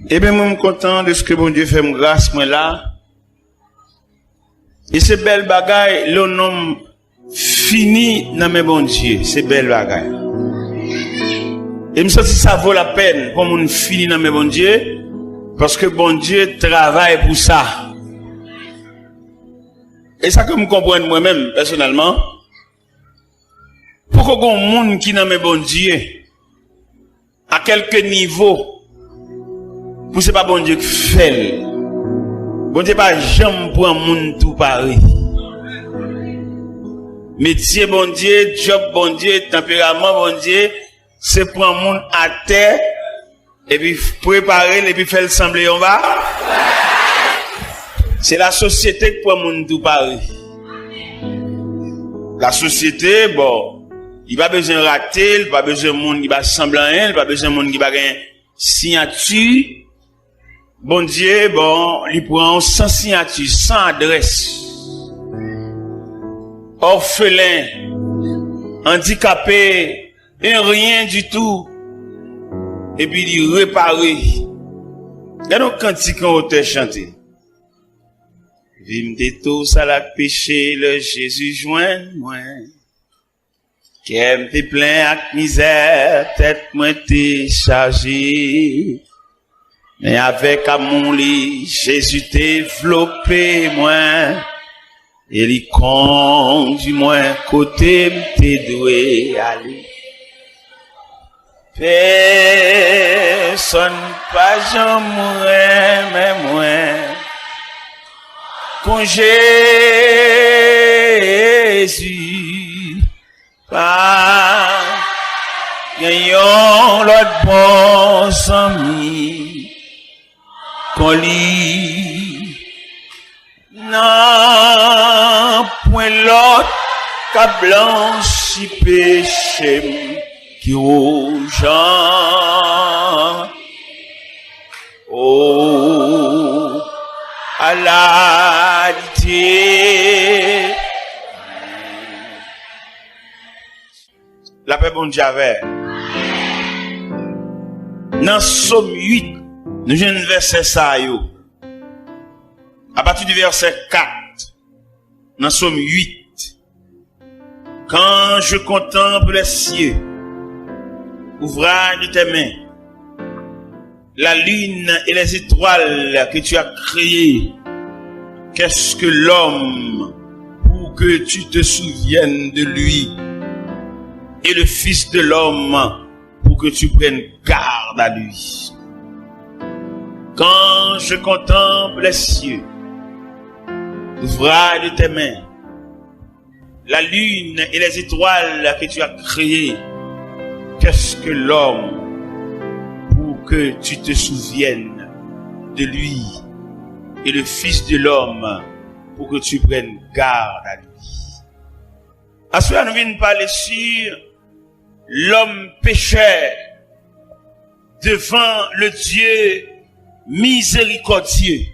Eh bien, moi, je suis content de ce que bon Dieu fait me grâce, moi, là. Et c'est belle bagaille, le nom fini dans mes bon Dieu. C'est belle bagaille. Et me sens que ça vaut la peine pour mon fini dans mes bon Dieu. Parce que bon Dieu travaille pour ça. Et ça que je comprends moi-même, personnellement. Pourquoi il y a un monde qui dans mes bon Dieu, à quelques niveaux, pour c'est pas bon Dieu qui fait. Bon Dieu pas jamais pour un monde tout pareil. Métier bon Dieu, job bon Dieu, tempérament bon Dieu, c'est pour un monde à terre, et puis préparer, et puis faire le sembler on va. C'est la société pour un monde tout pareil. La société, bon, il pas besoin de rater, il pas besoin de monde qui va sembler rien, il pas besoin de monde qui va gagner signature. Bon Dieu, bon, il prend sans signature, sans adresse. Orphelin, handicapé, et rien du tout. Et puis il répare. Il y a donc cantique en hauteur chanté. Vim de tous à la péché, le Jésus joint moi. Qui aime te plein avec misère, tête moi t'es chargé. Mais avec amour, Jésus développé moi. Et il conduit moi côté m'te doué aller. Personne pas jamais mais moi. Con Jésus pas gagnons l'autre bon ami. Qu'on lit non point l'autre qu'a blanchi péché qui rouge oh à la lité la paix bon Dieu avait dans Somme 8 nous avons un verset ça yo. À partir du verset 4, dans Somme 8, quand je contemple les cieux, ouvrage de tes mains, la lune et les étoiles que tu as créées, qu'est-ce que l'homme pour que tu te souviennes de lui, et le Fils de l'homme pour que tu prennes garde à lui. Quand je contemple les cieux, l'ouvrage de tes mains, la lune et les étoiles que tu as créées, qu'est-ce que l'homme pour que tu te souviennes de lui et le Fils de l'homme pour que tu prennes garde à lui. À cela, nous venons parler sur l'homme pécheur devant le Dieu miséricordieux.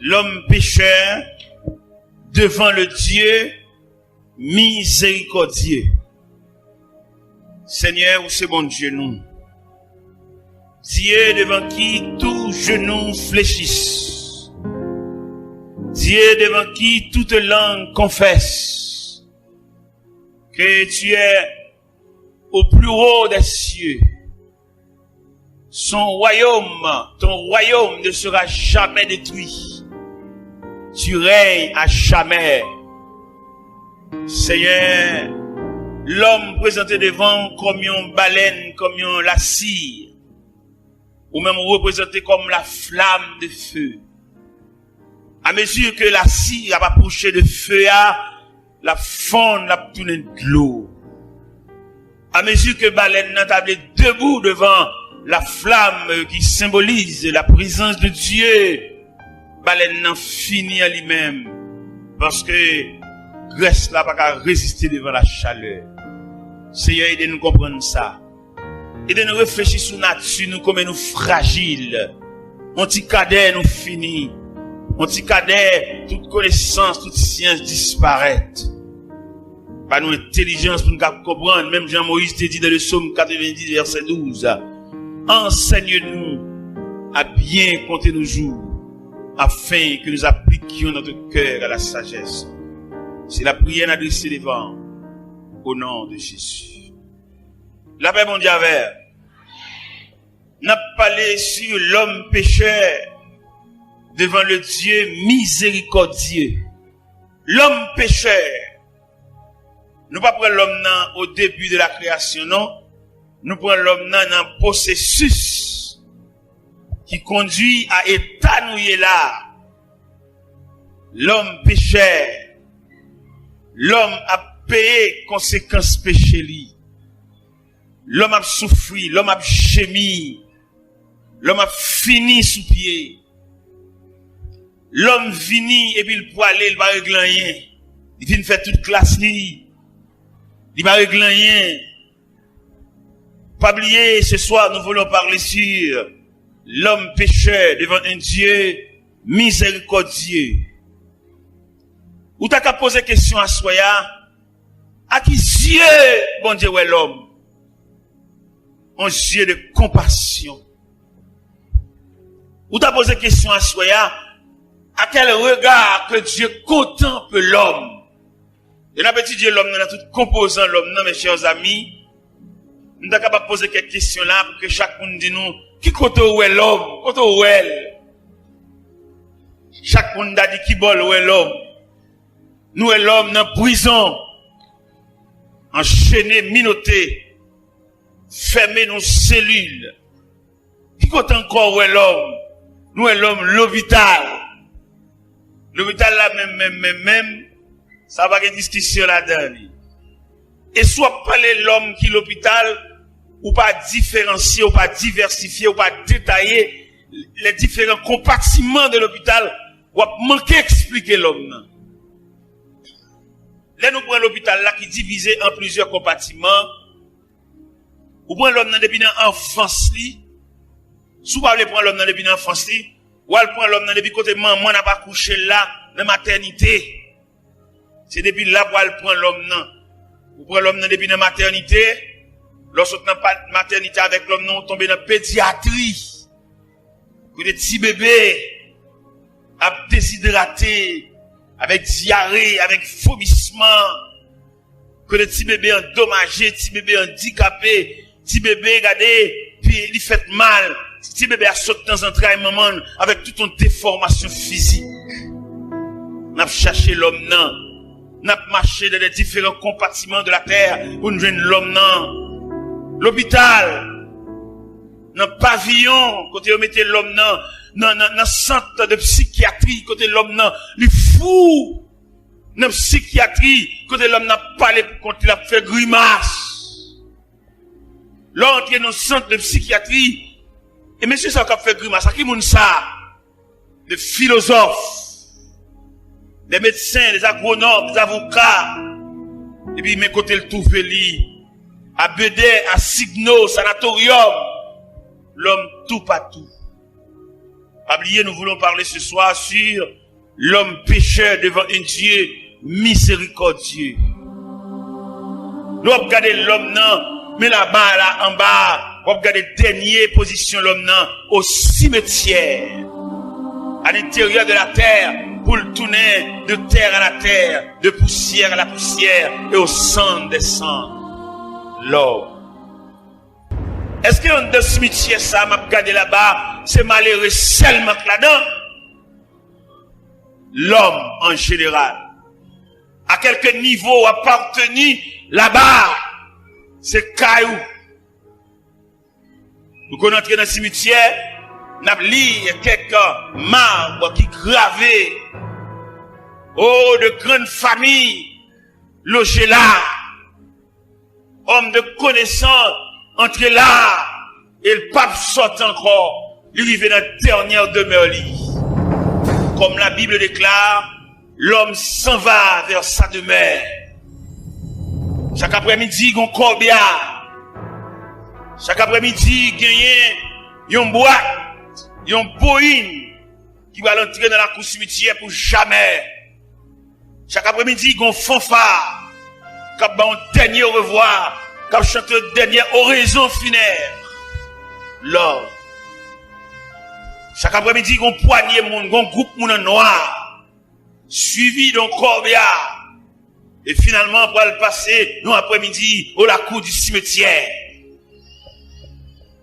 L'homme pécheur devant le Dieu miséricordieux. Seigneur, c'est bon Dieu nous. Dieu devant qui tout genou fléchisse. Dieu devant qui toute langue confesse que tu es au plus haut des cieux. Son royaume, ton royaume ne sera jamais détruit. Tu règnes à jamais. Seigneur, l'homme présenté devant comme une baleine, comme une la cire, ou même représenté comme la flamme de feu. À mesure que la cire va approcher de feu, la fonde la tourner de l'eau. À mesure que baleine n'a tablé debout devant la flamme qui symbolise la présence de Dieu, baleine n'a fini à lui-même. Parce que Grèce là pas qu'à résister devant la chaleur. Seigneur, aidez-nous comprendre ça. Aidez-nous réfléchir sur nature, nous comme nous fragiles. On petit cadet nous finit. On petit cadet, toute connaissance, toute science disparaît. Pas nous intelligence pour nous comprendre. Même Jean-Moïse te dit dans le psaume 90 verset 12. Enseigne-nous à bien compter nos jours, afin que nous appliquions notre cœur à la sagesse. C'est la prière adressée devant, au nom de Jésus. La paix mondiale, n'a parlé sur l'homme pécheur devant le Dieu miséricordieux. L'homme pécheur. Nous ne pas prendre l'homme au début de la création, non. Nous prenons l'homme dans un processus qui conduit à épanouir là. L'homme pécheur. L'homme a payé conséquences péché li. L'homme a souffri, l'homme a gémi. L'homme a fini sous pied. L'homme vini et puis il peut aller, il va régler rien. Il vient faire toute classe li. Il va régler rien. Pas oublier, ce soir, nous voulons parler sur l'homme pécheur devant un Dieu miséricordieux. Ou t'as qu'à poser question à soi, à qui Dieu, bon Dieu, est l'homme? Un Dieu de compassion. Ou t'as posé question à soi, à quel regard que Dieu contemple l'homme? Et là, petit Dieu, l'homme, dans tout composant l'homme, non, mes chers amis, nous sommes capables de poser quelques questions là pour que chacun dise nous, qui côté où est l'homme? Côté où est? Chacun a dit qui bol où est l'homme? Nous est l'homme dans prison, enchaîné, minoté, fermé dans cellules. Qui côté encore où est l'homme? Nous est l'homme l'hôpital. L'hôpital là même, ça va y avoir une discussion là-dedans. Et soit parler l'homme qui l'hôpital, ou pas différencier, ou pas diversifier, ou pas détailler les différents compartiments de l'hôpital, ou manquer expliquer l'homme. Là, nous prenons l'hôpital là qui est divisé en plusieurs compartiments. Ou prenons l'homme depuis l'enfance, si vous voulez prendre l'homme depuis l'enfance, ou elle prend l'homme depuis côté maman n'a pas couché là, dans la maternité. C'est depuis là où elle prend l'homme. Vous prenez l'homme depuis la maternité. Lorsque vous n'avez pas de maternité avec l'homme, vous tombez dans la pédiatrie. Vous des petits bébés, à déshydrater, avec diarrhée, avec vomissement. Que les petits bébés endommagés, petits bébés handicapés, petits bébés, regardez, puis ils fait mal. Petit bébé a sauté dans un train moment avec toute une déformation physique. N'a cherché l'homme non. N'a marché dans les différents compartiments de la terre pour nous joindre l'homme non. L'hôpital, dans le pavillon, côté où mettez l'homme non, dans centre de psychiatrie, côté l'homme non, les fous, dans la psychiatrie, côté l'homme n'a pas parlé quand il a fait grimace. L'entrée dans le centre de psychiatrie, et monsieur ça a fait grimace, à qui moun ça? Des philosophes, des médecins, des agronomes, des avocats, et puis mes côtés le tout veli, à Bédé, à Signo, sanatorium, l'homme tout partout. Pas oublier, nous voulons parler ce soir sur l'homme pécheur devant un Dieu miséricordieux. Nous regardons l'homme non, mais là-bas, là en bas, on regarde dernière position l'homme non, au cimetière, à l'intérieur de la terre, pour le tourner de terre à la terre, de poussière à la poussière, et au sang des sangs. L'homme. Est-ce que dans le cimetière, ça m'a regardé là-bas, c'est malheureux seulement là-dedans? L'homme en général, à quelque niveau appartenu là-bas, c'est caillou. Nous connaissons dans le cimetière, nous avons lu quelques marbres qui gravaient. Oh, de grandes familles logées là. Hommes de connaissance entre là et le pape sort encore. Il arrive dans la dernière demeure. Comme la Bible déclare, l'homme s'en va vers sa demeure. Chaque après-midi, il y a un corbillard. Chaque après-midi, il y a une boîte, il y a une boïne qui va l'entrer dans la cour cimetière pour jamais. Chaque après-midi, il y a un fanfare qui va un dernier au revoir, qui va chanter une dernière oraison funèbre. L'homme. Chaque après-midi, on poignée monde, on groupe moun noir, suivi d'un corbillard. Et finalement, pour le passer, nous après-midi, au la cour du cimetière.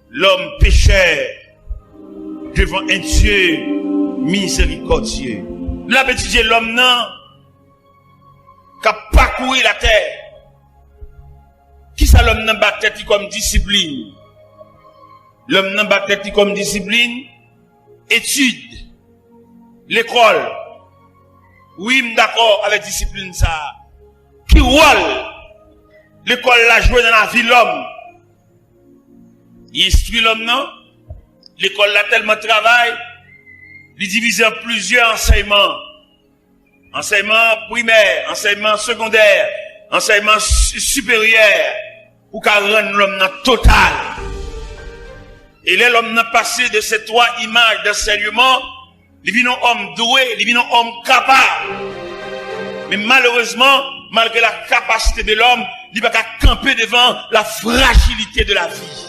L'homme pécheur devant un Dieu miséricordieux. La petite l'homme non, qui a parcouru la terre. Qui ça l'homme n'a pas tête comme discipline? L'homme n'a pas tête comme discipline, étude, l'école. Oui, d'accord avec discipline ça. Qui rôle l'école l'a joué dans la vie l'homme? Il instruit l'homme non? L'école l'a tellement travaillé, il divise en plusieurs enseignements. Enseignement primaire, enseignement secondaire, enseignement supérieur, pour qu'à rendre l'homme total. Et là, l'homme n'a passé de ces trois images d'enseignement, il vit un homme doué, il vit un homme capable. Mais malheureusement, malgré la capacité de l'homme, il va camper devant la fragilité de la vie.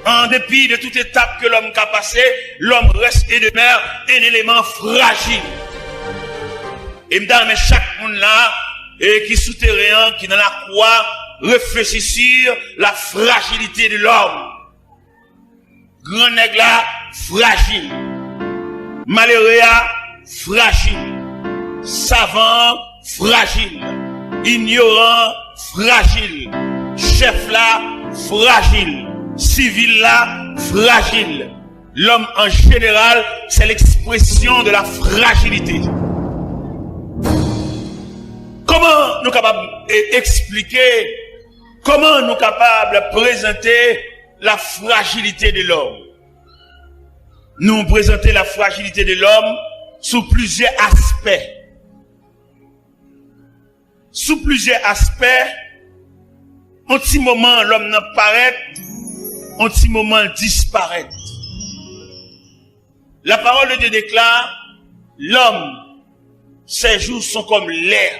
En dépit de toute étape que l'homme a passé, l'homme reste et demeure un élément fragile. Et m'dame chaque monde là, et qui souterrain, qui dans la croix, réfléchit sur la fragilité de l'homme. Grand nègre là, fragile. Malheureux là, fragile. Savant, fragile. Ignorant, fragile. Chef là, fragile. Civil là, fragile. L'homme en général, c'est l'expression de la fragilité. Comment nous capables d'expliquer, comment nous capables de présenter la fragilité de l'homme? Nous présentons la fragilité de l'homme sous plusieurs aspects. Sous plusieurs aspects, un petit moment l'homme n'apparaît, un petit moment il disparaît. La parole de Dieu déclare, l'homme, ses jours sont comme l'air.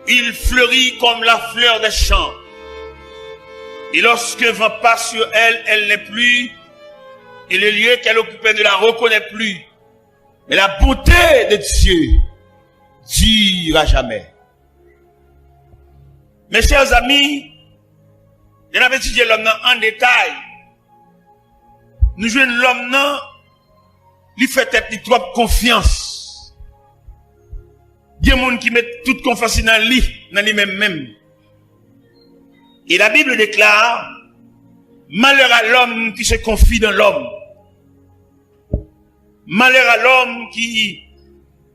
Il fleurit comme la fleur des champs. Et lorsque vent passe sur elle, elle n'est plus. Et le lieu qu'elle occupait ne la reconnaît plus. Mais la bonté de Dieu durera jamais. Mes chers amis, je n'avais étudié l'homme en détail. Nous jouons l'homme, il fait être trop confiance. Il y a des gens qui mettent toute confiance dans lui-même. Et la Bible déclare, malheur à l'homme qui se confie dans l'homme. Malheur à l'homme qui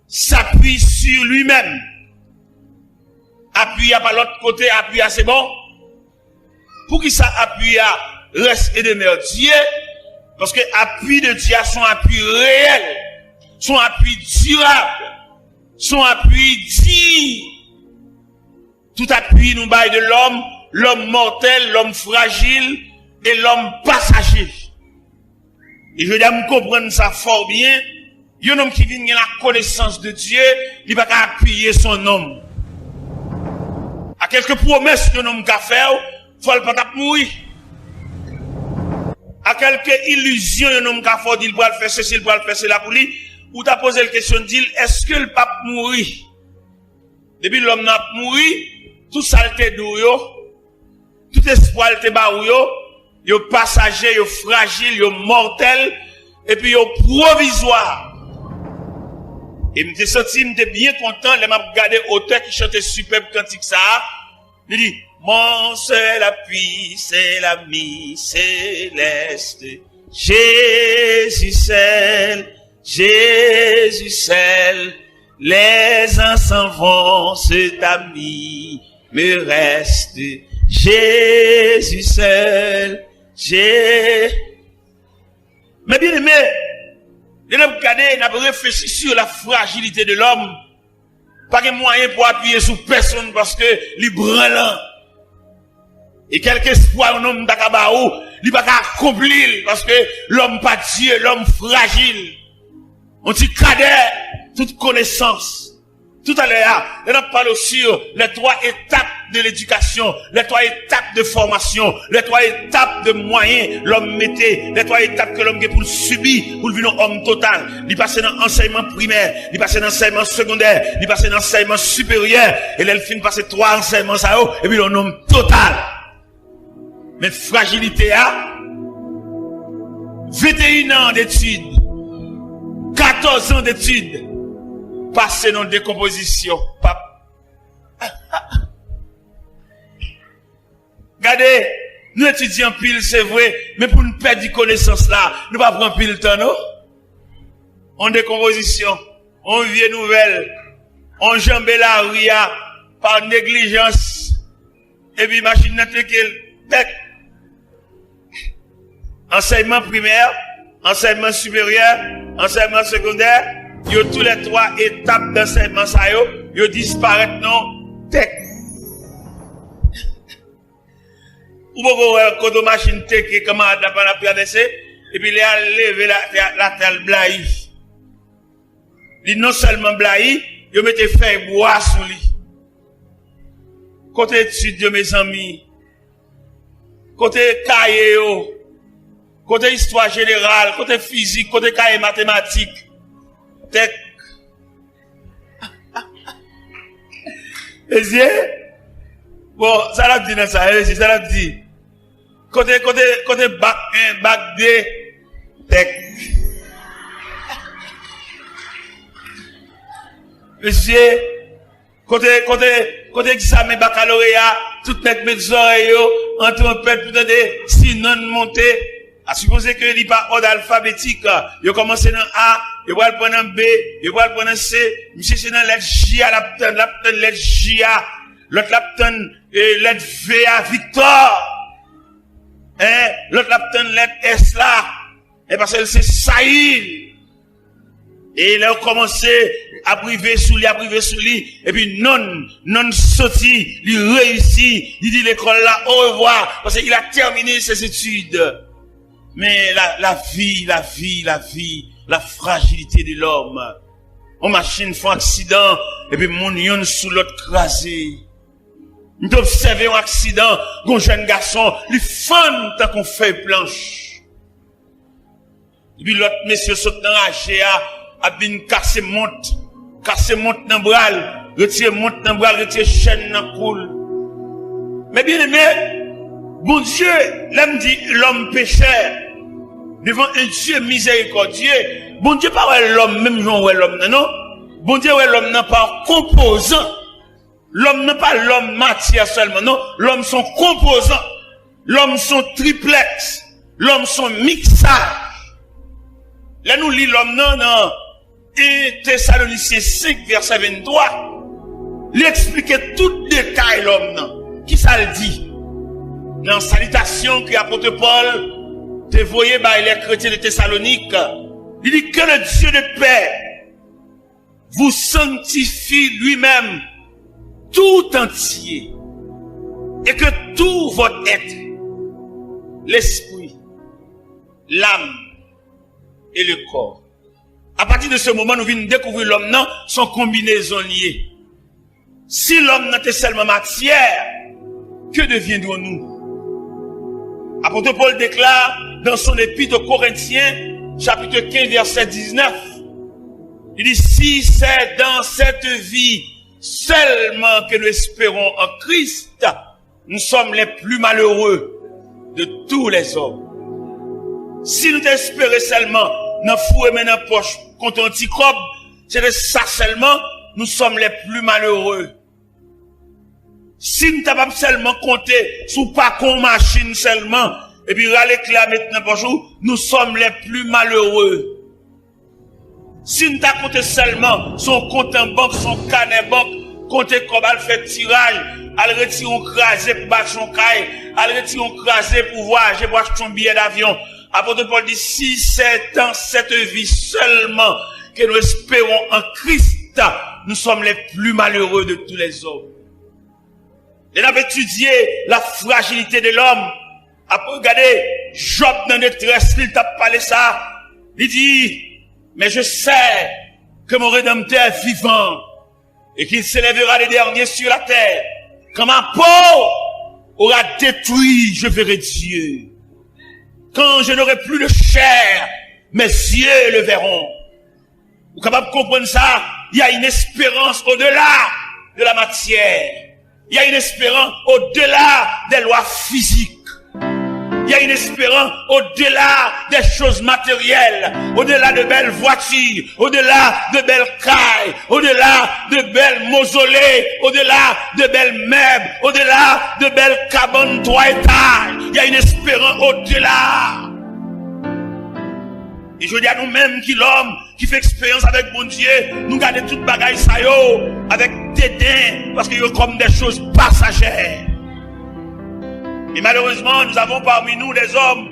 s'appuie sur lui-même. Appuie à par l'autre côté, appuie à c'est bon. Pour qui ça appuie à reste et demeure Dieu? Parce que appui de Dieu a son appui réel, son appui durable. Son appui dit, tout appui nous baille de l'homme, l'homme mortel, l'homme fragile et l'homme passager. Et je dois me comprendre ça fort bien. Un homme qui vient la connaissance de Dieu, il va pas appuyer son homme. À quelques promesses que l'homme a fait, faut le pas mourir. À quelques illusions que l'homme a fait, il va le faire ceci, il va le faire cela pour lui. Ou t'as posé la question de dire, est-ce que le pape mourit? Depuis l'homme n'a pas mouru, tout saleté d'où tout espoir te barou yo passager, yo fragile, yo mortel, et puis yo provisoire. Et m'te senti, m'te bien content, les m'a regardé auteur qui chantait superbe cantique ça. Il dit, mon seul appui, c'est l'ami céleste, Jésus seul. Jésus seul, les uns s'en vont, cet ami me reste. Jésus seul, Mais bien aimé, nous avons regardé, nous avons réfléchi sur la fragilité de l'homme. Pas de moyen pour appuyer sur personne parce que il est branlant. Et quelque espoir un homme d'Akabaou, il va pas accomplir parce que l'homme pas Dieu, l'homme fragile. On dit cadet, toute connaissance. Tout à l'heure, on a parlé sur les trois étapes de l'éducation, les 3 étapes de formation, les 3 étapes de moyens, l'homme mettait, les 3 étapes que l'homme a pour le subir, pour le vivre homme total. Il passe dans l'enseignement primaire, il passe dans l'enseignement secondaire, il passe dans l'enseignement supérieur, et là, il finit passer 3 enseignements ça, et puis l'homme homme total. Mais fragilité a 21 ans d'études, 14 ans d'études, passé dans décomposition. Regardez, nous étudions pile, c'est vrai, mais pour nous perdre des connaissances là, nous ne pas prendre pile temps, non? En décomposition, on vient nouvelle, on jambe la ria par négligence, et puis machine n'a qu'elle, enseignement primaire, enseignement supérieur, enseignement secondaire, il y a tous les 3 étapes d'enseignement ça yo disparaissent non tech. Ou beaucoup quand on machine tech comment d'après la PADC et puis il a levé la telle blaï. Il non seulement blaï, il mettait feuille bois sous lui. Côté étude de mes amis, côté cahier côté histoire générale, côté physique, côté cahier mathématique. Tech. Bon, ça l'a dit dans ça l'a dit. Côté bac 1, bac 2, tech. Monsieur, côté examen baccalauréat, tout net mes oreilles, en trompette, pour donner, sinon monter. À supposer que il pas ordre alphabétique, il commence dans A, il va le prendre en B, il va le prendre en C, monsieur c'est dans lettre J à la lettre J à, l'autre la lettre V à Victor, l'autre la lettre S là, et parce que c'est Saïd. Et il a commencé à priver sous lui, et puis non sorti, il réussit, il dit l'école là, au revoir, parce qu'il a terminé ses études. Mais la vie, la fragilité de l'homme. On machine font accident, et puis mon yon sous l'autre crasé. Nous observons un accident, un jeune garçon, il fend tant qu'on fait planche. Et puis l'autre monsieur saute dans la GA, a bien cassé monte dans bral, retire monte dans bral, retire chaîne dans coule. Mais bien aimé, bon Dieu, l'homme dit l'homme pécheur, devant un Dieu miséricordieux, bon Dieu pas l'homme, même non l'homme, non? Bon Dieu l'homme n'a pas composant. L'homme n'a pas l'homme matière seulement, non? L'homme son composant. L'homme son triplex. L'homme son mixage. Là nous lit l'homme non, et Thessaloniciens 5 verset 23. Il expliquait tout détail l'homme non. Qui ça le dit? Dans salutation que l'apôtre Paul te voyait par les chrétiens de Thessalonique, il dit que le Dieu de paix vous sanctifie lui-même tout entier et que tout votre être, l'esprit, l'âme et le corps. À partir de ce moment, nous venons découvrir l'homme non, son combinaison liée. Si l'homme n'était seulement matière, que deviendrons-nous? Apôtre Paul déclare dans son épître aux Corinthiens, chapitre 15, verset 19, il dit, si c'est dans cette vie seulement que nous espérons en Christ, nous sommes les plus malheureux de tous les hommes. Si nous espérons seulement dans fou et dans la poche contre anticorps, c'est de ça seulement, nous sommes les plus malheureux. Si nous n'avons pas seulement compté sous pas qu'on machine seulement, et puis râler là maintenant bonjour, nous sommes les plus malheureux. Si nous avons compté seulement son compte en banque, son carnet banque, compter comment elle fait tirage, elle retire un crasé pour battre son caille, elle retire un crasé pour voyager, pour acheter son billet d'avion. Apôtre Paul dit, si c'est dans cette vie seulement que nous espérons en Christ, nous sommes les plus malheureux de tous les hommes. Il avait étudié la fragilité de l'homme. Après, regardez, Job dans la détresse, il t'a parlé ça. Il dit, mais je sais que mon Rédempteur est vivant et qu'il s'élèvera les derniers sur la terre. Quand ma peau aura détruit, je verrai Dieu. Quand je n'aurai plus de chair, mes yeux le verront. Vous êtes capable de comprendre ça? Il y a une espérance au-delà de la matière. Il y a une espérance au-delà des lois physiques. Il y a une espérance au-delà des choses matérielles, au-delà de belles voitures, au-delà de belles cailles, au-delà de belles mausolées, au-delà de belles meubles, au-delà de belles cabanes 3 étages. Il y a une espérance au-delà. Et je dis à nous-mêmes qui l'homme qui fait expérience avec mon Dieu, nous gardons toute bagaille ça yo avec dédain parce qu'il y a comme des choses passagères. Et malheureusement, nous avons parmi nous des hommes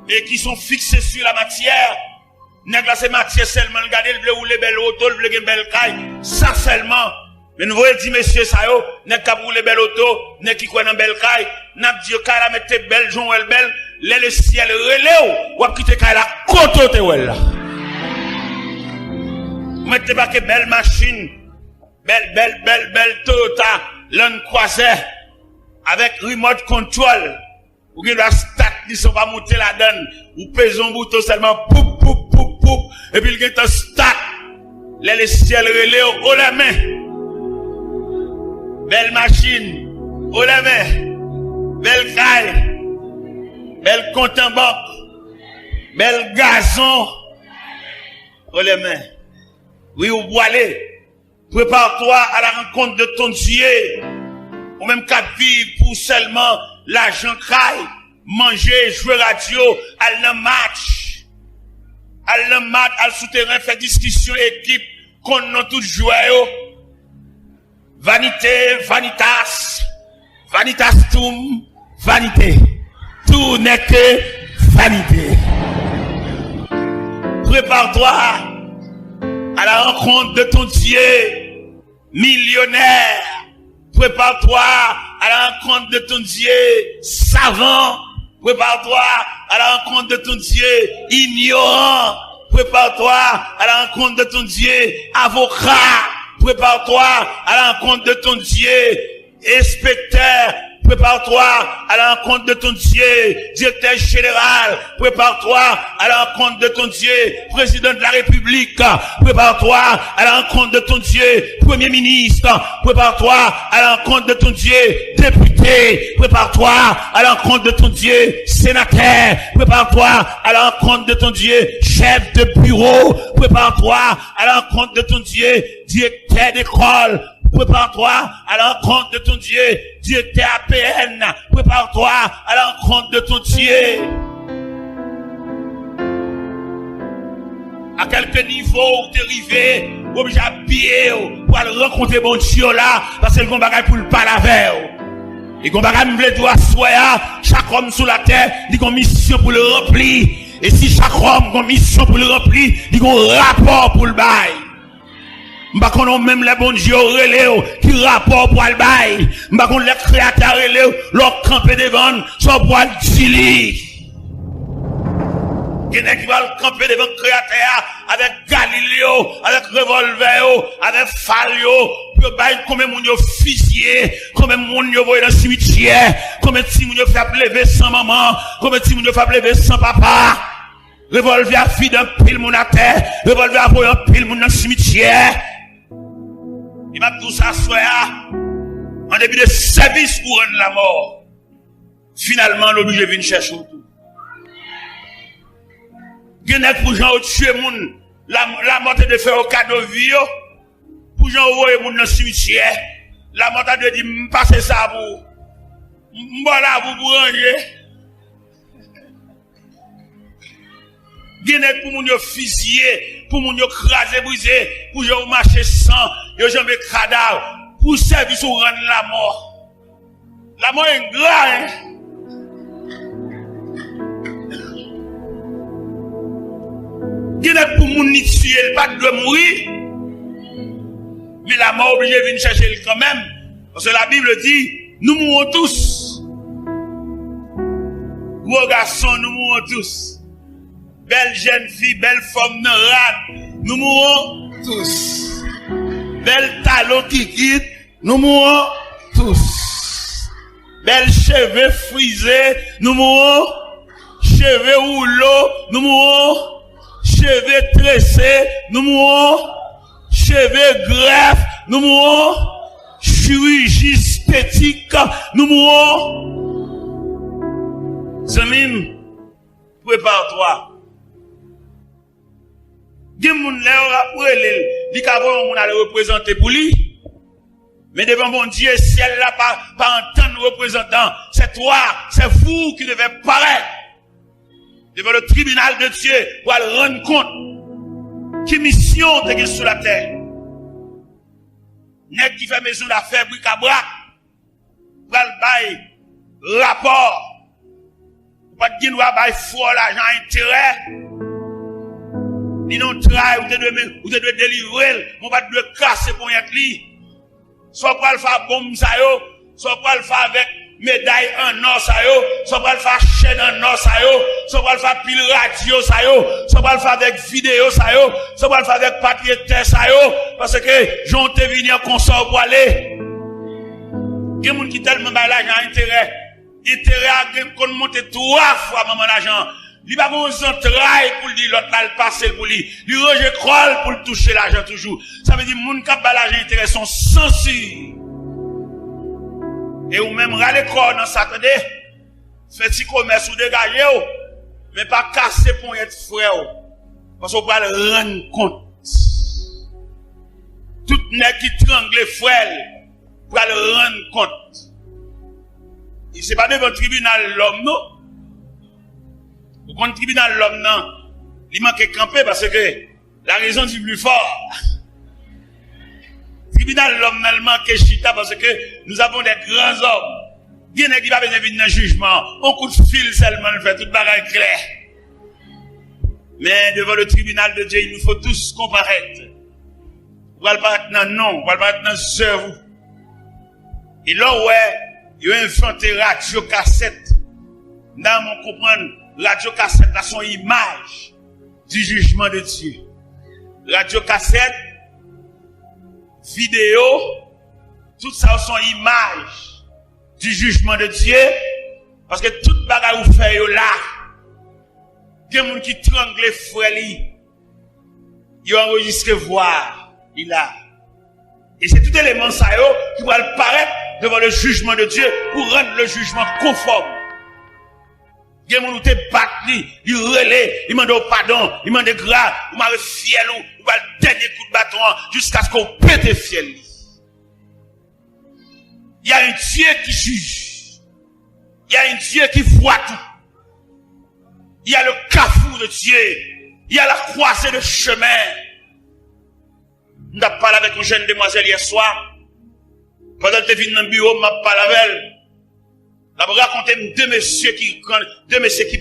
et qui sont fixés sur la matière. N'est pas la matière seulement, regardez, le bleu ou les belles autos, le bleu ou les belles cailles, ça seulement. Mais nous voyons dire, messieurs, ça yo, n'est pas pour les belles autos, n'est qui quoi dans belle caille, n'a dit, qu'elle a metté belle, jon ou elle belle, le ciel relève, ou a quitté qu'elle a côté ou elle. Vous mettez pas que belle machine, belle Toyota, Land Cruiser, avec remote control, ou qui doit start, ils sont pas monter la donne, ou pèse un bouton seulement, poup, poup, poup, poup, et puis il get un start, le ciel relève, haut la main. Belle machine, haut la main, belle caille, belle compte en banque, belle gazon, haut la main. Oui, ou boiler, prépare-toi à la rencontre de ton Dieu, ou même qu'à vivre pour seulement l'argent caille, manger, jouer radio, aller dans match, aller souterrain, faire discussion, équipe, qu'on a tout joué. Vanité, vanitas, vanitastum, vanité. Tout n'est que vanité. Prépare-toi à la rencontre de ton Dieu millionnaire. Prépare-toi à la rencontre de ton Dieu savant. Prépare-toi à la rencontre de ton Dieu ignorant. Prépare-toi à la rencontre de ton Dieu avocat. Prépare-toi à la rencontre de ton Dieu inspecteur. Prépare-toi à la rencontre de ton Dieu directeur général. Prépare-toi à la rencontre de ton Dieu président de la République. Prépare-toi à la rencontre de ton Dieu premier ministre. Prépare-toi à la rencontre de ton Dieu député. Prépare-toi à la rencontre de ton Dieu sénateur. Prépare-toi à la rencontre de ton Dieu chef de bureau. Prépare-toi à la rencontre de ton Dieu directeur d'école. Prépare-toi à la rencontre de ton Dieu, directeur APN. Prépare-toi à la rencontre de ton Dieu. À quelques niveaux où tu es arrivé, obligé à pied pour aller rencontrer mon Dieu là, parce que le bon bagage pour le parler avec. Et qu'on bagage me doit soya, chaque homme sur la terre, il a une mission pour le remplir. Et si chaque homme a une mission pour le remplir, il a un rapport pour le bail. M'ba konon même les bons dieux relève qui rapport pour le bail. M'ba konon les créateurs relève leur camper devant soit pour le dili. Qui n'est qui va camper devant créateur avec Galileo, avec revolver, avec Falio, pour bail combien moun yo fusillé, combien moun yo voyé dans le cimetière, combien de moun yo fait lever sans maman, combien de moun yo fait lever sans papa. Revolver a fille d'un pile moun à terre, revolver a voyé un pile moun dans le cimetière. Il m'a tout ça en début de service pour rendre la mort. Finalement, l'obligé vient chercher tout. Genek pour gens tuer moun, la mort de faire au cadeau vieux, pour gens envoyer moun dans le cimetière. La mort de dire m'passer ça pour m'bola pour ranger. Genek pour moun yo fusillé, pour moun yo crasé, brisé, pour gens marcher sans, yo jamais cadavre, pour service ou rendre la mort. La mort est grave, hein. Genek pour moun ni tuer, pas de mourir. Mais la mort obligé de venir chercher quand même. Parce que la Bible dit, nous mourons tous. Gros garçons, nous mourons tous. Belle jeune fille, belle femme narade, nous mourons tous. Belle talon qui quitte, nous mourons tous. Belles cheveux frisés, nous mourons. Cheveux rouleaux, nous mourons. Cheveux tressés, nous mourons. Cheveux greffes, nous mourons. Chirurgie esthétique, nous mourons. Zamim, prépare-toi. Gen moun lè après li ka voyon moun aller représenter pour lui. Mais devant mon Dieu, ciel là pas entendre représentant, c'est toi, c'est vous qui devez paraître devant le tribunal de Dieu pour aller rendre compte qui mission t'es sur la terre. Nèg qui fait maison d'affaires bric-à-brac, pral bay rapport. Pas de droit bay fort l'argent intérêt. Ni non travail ou te doit délivrer, mon pas de casser pour y li. Soit pour le faire bombe ça yo, soit pour le faire avec médaille en or ça yo, soit pour le faire chaîne en or ça yo, soit pour le faire pile radio ça yo, soit pour le faire avec vidéo ça yo, soit pour le faire avec papier test ça yo, parce que j'ont te venir consort pour aller. Gen moun qui tellement bay l'argent intérêt à gen kon monter 3 fois maman l'argent. Il va bon entrailles pour dire l'autre là le passer pour lui. Il rejet crolle pour toucher l'argent toujours. Ça veut dire moun k'ap ba l'argent intérêt sont censés. Et ou même râler corps dans ça attendez. Fait petit commerce ou dégager mais pas casser pour être frère. Parce qu'on va le rendre compte. Tout nèg qui trangle frère pour le rendre compte. Et c'est pas devant le tribunal l'homme non. Au compte tribunal l'homme non, il manque camper parce que la raison du plus fort. Tribunal l'homme il manque chita parce que nous avons des grands hommes. Bien qui va venir dans le jugement, on coup de fil seulement le fait toute bagarre clair. Mais devant le tribunal de Dieu, il nous faut tous comparaître. On va le paraître dans non, on va le paraître dans cerveau. Et là ouais, il a inventé radio cassette. Dans mon comprendre radio cassette là son image du jugement de Dieu. Radio cassette, vidéo, tout ça sont images du jugement de Dieu. Parce que toute bagarre ou fait yo là, il y a des gens qui tranglent les frères, ils ont enregistré voir, il a. Et c'est tout élément ça yo qui va paraître devant le jugement de Dieu pour rendre le jugement conforme. Il y a des gens qui te battent, ils relèvent, ils demandent pardon, ils demandent grâce, ils m'ont fiel, ils vont le dernier coup de bâton jusqu'à ce qu'on pète fiel. Il y a un Dieu qui juge. Il y a un Dieu qui voit tout. Il y a le carrefour de Dieu. Il y a la croisée de chemin. On a parlé avec une jeune demoiselle hier soir. Pendant que tu es venu dans le bureau, on m'a parlé avec elle. On a raconté deux messieurs qui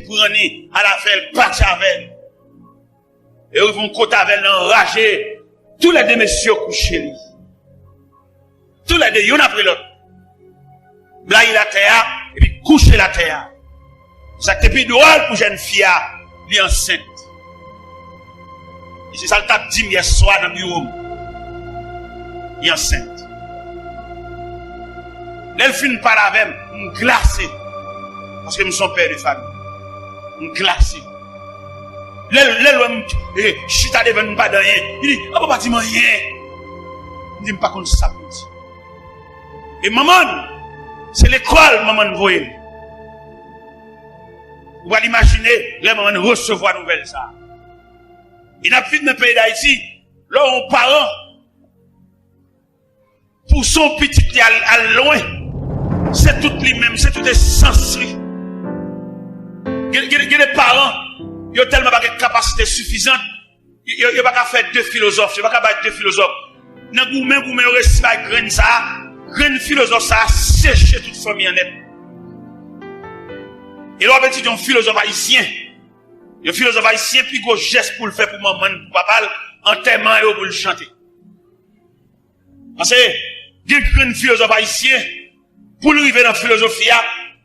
prenaient à la veille, partent avec elle. Et ils vont côté avec elle, enragés. Tous les deux messieurs couchés. Tous les deux, y'en a pris l'autre. Là, il a terre, et puis coucher la terre. Ça te plus drôle pour jeune fille, elle est enceinte. Et c'est ça le tape dit hier soir dans le bureau. Elle est enceinte. L'elfine parle avec moi, me glacé. Parce que nous sommes père de famille. Me glacé. L'elfine, chita devant nous pas de rien. Il dit, ah, papa, dis-moi rien. Il dit, pas contre ça. Et maman, c'est l'école, maman, voyez. Vous allez imaginer, les mamans recevoir nouvelle ça. Il n'a plus de pays d'Haïti, là, on parent, pour son petit à loin, c'est tout lui-même, c'est tout essentiel. Il y a des parents, ils ont tellement pas de capacité suffisante, ils n'ont pas qu'à faire deux philosophes, ils n'ont pas qu'à faire deux philosophes. Dans le gourmet, ils ont réussi à graine ça, graine philosophe ça, sécher toute famille en net. Et là, on dit un philosophe haïtien. Un philosophe haïtien, puis gros geste pour le faire pour maman, pour papa, enterrement et pour le chanter. Parce que, il y a un philosophe haïtien, pour lui arriver dans la philosophie,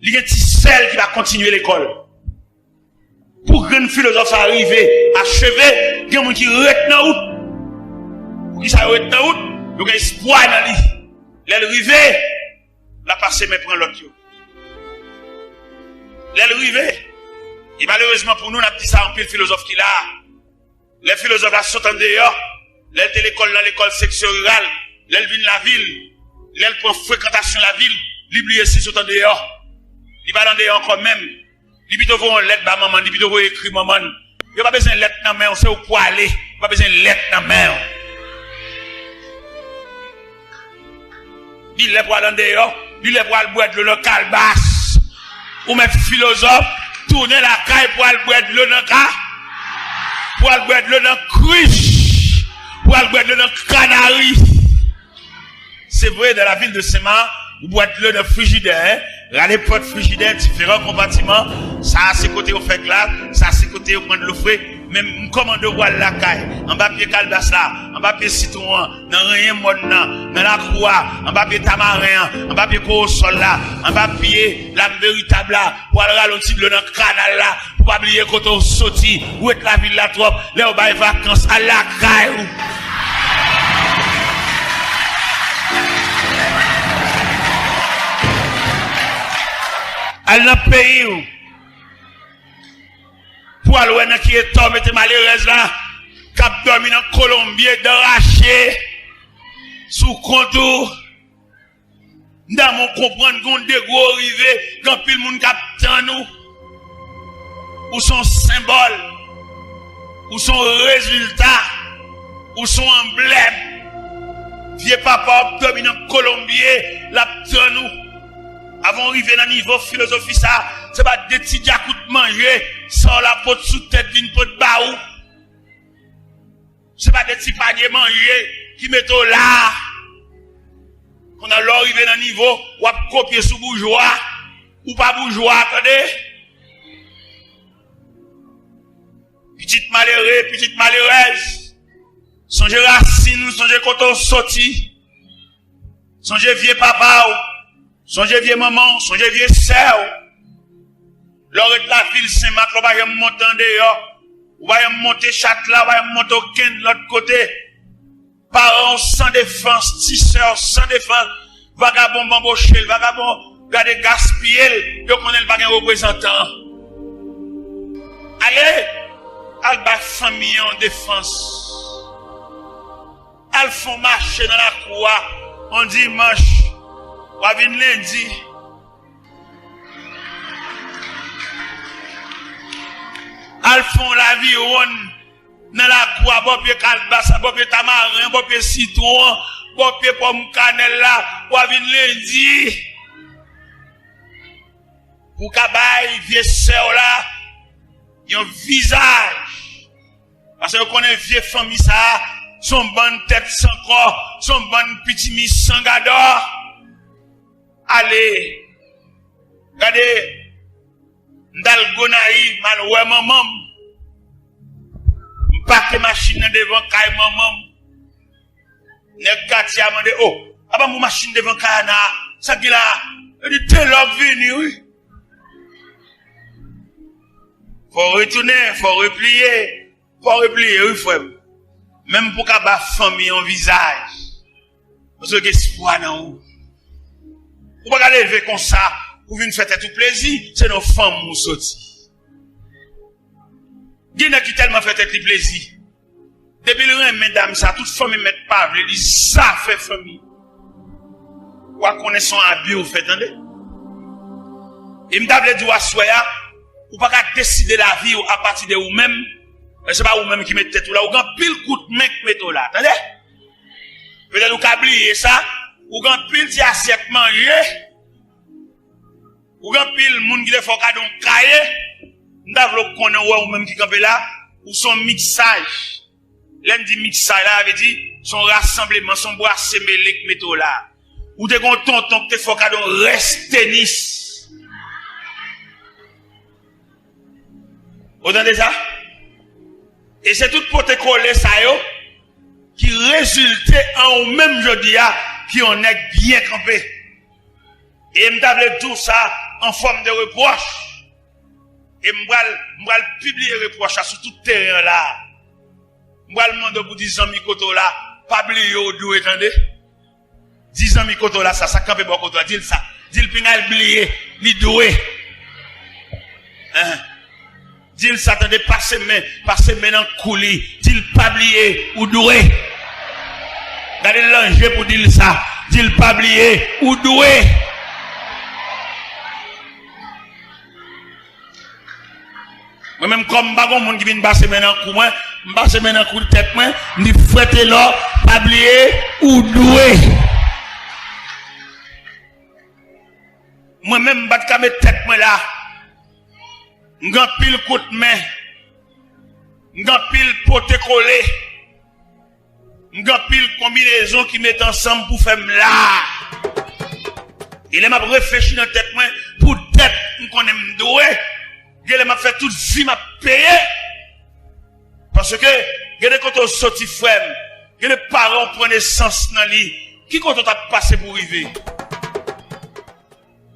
il y a un petit sel qui va continuer l'école. Pour qu'un philosophe arrive, achever, il y a un monde qui reste dans la route. Pour qu'il s'arrête dans la route, il y a un espoir dans lui. Il est arrivé, la passer mais prend l'autre. L'elle rivé. Et malheureusement pour nous, on a dit ça en pile philosophe qui là. Les philosophes là sont en dehors. L'elle est l'école dans l'école section rurale. L'elle vient de la ville. L'elle prend fréquentation de la ville. L'oublier si sont en dehors. Il va dans dehors quand même. Il plutôt faut une lettre à maman. Il plutôt faut écrire maman. Il n'y a pas besoin de lettre dans la main. On sait où pour aller. Il n'y a pas besoin de lettre dans la main. Il est pour aller dans dehors. Il est pour aller boire de l'eau dans calebasse. Ou même philosophe. Tourner la caille pour aller boire de l'eau dans la pour aller boire de l'eau dans cruche. Pour aller boire de l'eau dans canari. C'est vrai, dans la ville de Sema, vous boire de l'eau dans frigidaire. Râler porte frigidaire, différents compartiments. Ça, c'est côté au fait glace. Ça, c'est côté au prendre l'eau frais. Même, commande boire la caille. En bas, pied calebasse là. En bas, pied citron. Dans rien monde dans la croix. En bas, pied tamarin. En bas, pied corosol là. En bas, pied l'âme véritable là. Pour aller ralentir de l'eau dans le canal là. Pour pas oublier quand on sortit. Où est la ville là trop. Là, on va vacances à la caille. Elle n'a pays où pour aller qui est tombé malheureuse là cap dormi dans Colombie d'arraché sous contour dans mon comprendre qu'on des gros arrivé quand pile monde cap dans nous ou son symbole ou son résultat ou son emblème vieux papa dormi dans Colombie là dans nous. Avant d'arriver dans le niveau philosophie, ça, c'est pas des petits diacous de manger, sans la pote sous tête d'une pote baou. C'est pas des petits paniers manger, qui mettent là. On a l'arrivée dans le niveau, ou à copier sous bourgeois, ou pas bourgeois, attendez. Petite malheureuse. Songez racine, songez quand on sortit. Songez vieux papa, songez vieux maman, songez vieux sœur. L'heure de la ville Saint-Marc, on va monter en dehors. On va monter Châtelet, on va monter au Ken de l'autre côté. Parents sans défense, tisseurs sans défense. Vagabond bamboché, vagabond, regardez gaspiller. Donc on est pas un représentant. Allez, al ba famille en défense. Al font marcher dans la cour, on dimanche. Ou à venir lundi. Al font la vie dans la cour, bon pied calbassa, bon pied tamarin, bon pied citron, bon pied pomme cannelle là, ou à venir lundi. Pour qu'abaye vieux sœur là, y a un visage. Parce que connaît vieux famille ça, son bonne tête sans corps, son bonne petit mis sans gador. Allez, regardez, dans Gonaï, mal ouais maman, m'paque machine devant caille maman, ne Katia m'a dit oh, ah mon machine devant caille na, ça qui là, il dit t'es l'homme venu oui. Faut retourner, faut replier oui frère. Même pour qu'à ba famille en visage, parce que espoir dans vous. Ou pas aller lever comme ça, ou venir faire tout plaisir, c'est nos femmes qui sortent. Il y en a qui tellement fait tout plaisir. Depuis le rein, mesdames, ça, toute famille met pas, elle dit ça fait famille. Ou à connaître son habit, vous faites, attendez. Et m'dable dit, ou pas décider la vie à partir de vous-même, mais c'est pas vous-même qui mettez tête là, ou quand pile coup de main qui mettez là, attendez. Peut-être vous oubliez ça. Ou quand pile ti assiette manger, ou quand pile moun qui le faut cadeau cahier, n'davlo connait ou même qui campé là, ou son mixage. L'un dit mixage là veut dire son rassemblement, son bois semélé qui metto là. Ou te gon tonton qui te faut cadeau reste tennis. Vous entendez ça? Et c'est tout pour te coller ça yo qui résultait en même jodi a qui on est bien campé. Et m'table tout ça en forme de reproche. Et m'bral publier reproche sur tout terrain là. M'bral demander pour 10 ans mikoto là, pas oublier au dou, attendez. 10 ans mikoto là, ça campe bon koto, dit ça. Dit le pingal oublié, li doué. Hein? Dit le Satan de passer main dans coulis. Dit le pas oublié ou doué. Regardez l'ange pour dire ça. Dit le pas oublié ou doué. Moi-même, comme bagon monde qui vient passer maintenant coup moi, passer maintenant coup de tête moi, ni fouetter là, pas oublier ou doué. Moi-même, bat ka mettre tête moi là. M'gan pile coup de main. M'gan pile pote collé. M'gan pile combinaison qui met ensemble pour faire là. Il m'a réfléchi dans tête moi pour tête m'connaît m'doué. Il m'a fait toute vie m'a payé. Parce que regardez quand on sorti frère, les parents prennent naissance dans lui. Qui quand on t'a passé pour arriver?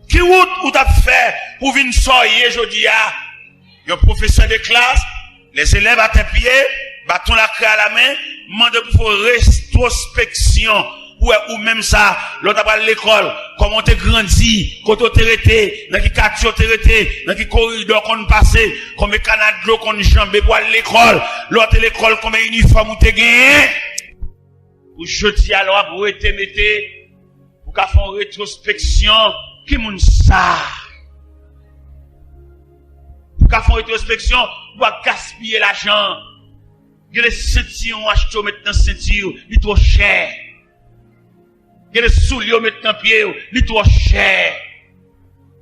Qui route ou t'as fait pour venir sortir aujourd'hui à un professeur de classe, les élèves à tes pieds, bâton la craie à la main, demande pour rétrospection. Ou même ça, l'autre à l'école, comment t'es grandi, quand t'es resté, dans qui quartier t'es resté, dans qui corridor qu'on passé, combien canal d'eau qu'on jambé pour aller à l'école, l'autre l'école, combien uniforme ou t'es gagné. Ou jeudi alors, pour te mettre, pour qu'à faire une rétrospection, qui moun ça? Pour qu'à faire une rétrospection, pour gaspiller l'argent. Il y a des ceintures, on achète maintenant ceintures, il est trop cher. Il y a des souliers maintenant pied, il est trop cher.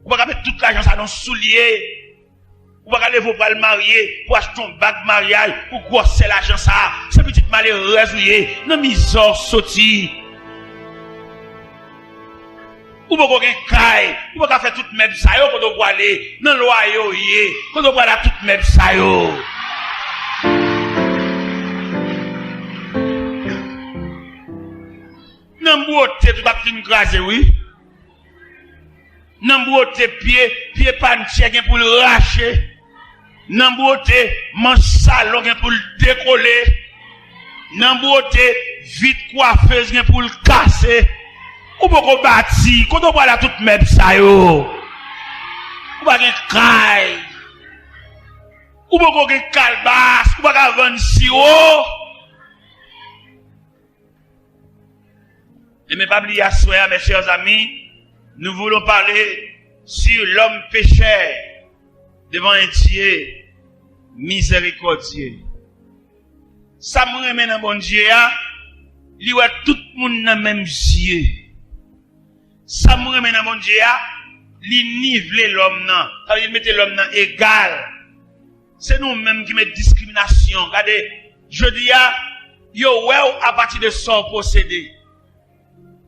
Vous pouvez mettre toute l'argent ça dans souliers. Vous pouvez aller vous pour le marier, pour acheter un bague mariage, pour grosser l'argent ça. C'est petit malheureux, non misère sorti. Ou pas qu'on caille, ou pas faire toute même ça yo quand on va aller dans loyer yé, quand on va aller toute même ça yo. N'embouote tout a fin grasé oui. N'embouote pied pantier pour le racher. N'embouote manche salon pour le décoller. N'embouote vite coiffeuse pour le casser. Ou pas qu'on bâti, quand on va là toute même ça yo. Ou pas qu'on caille. Ou pas qu'on calebasse, ou pas qu'on vendre sirop. Et mes pas oublier à soir, mes chers amis, nous voulons parler sur l'homme pécheur devant un Dieu miséricordieux. Ça me remet dans bon Dieu, il voit tout le monde dans le même Dieu. Ça me remet dans bon Dieu, il nivele l'homme nan. Ça veut dire mettre l'homme nan égal. C'est nous-mêmes qui mettons discrimination. Regardez, je dis yo ouais à partir de son possédé.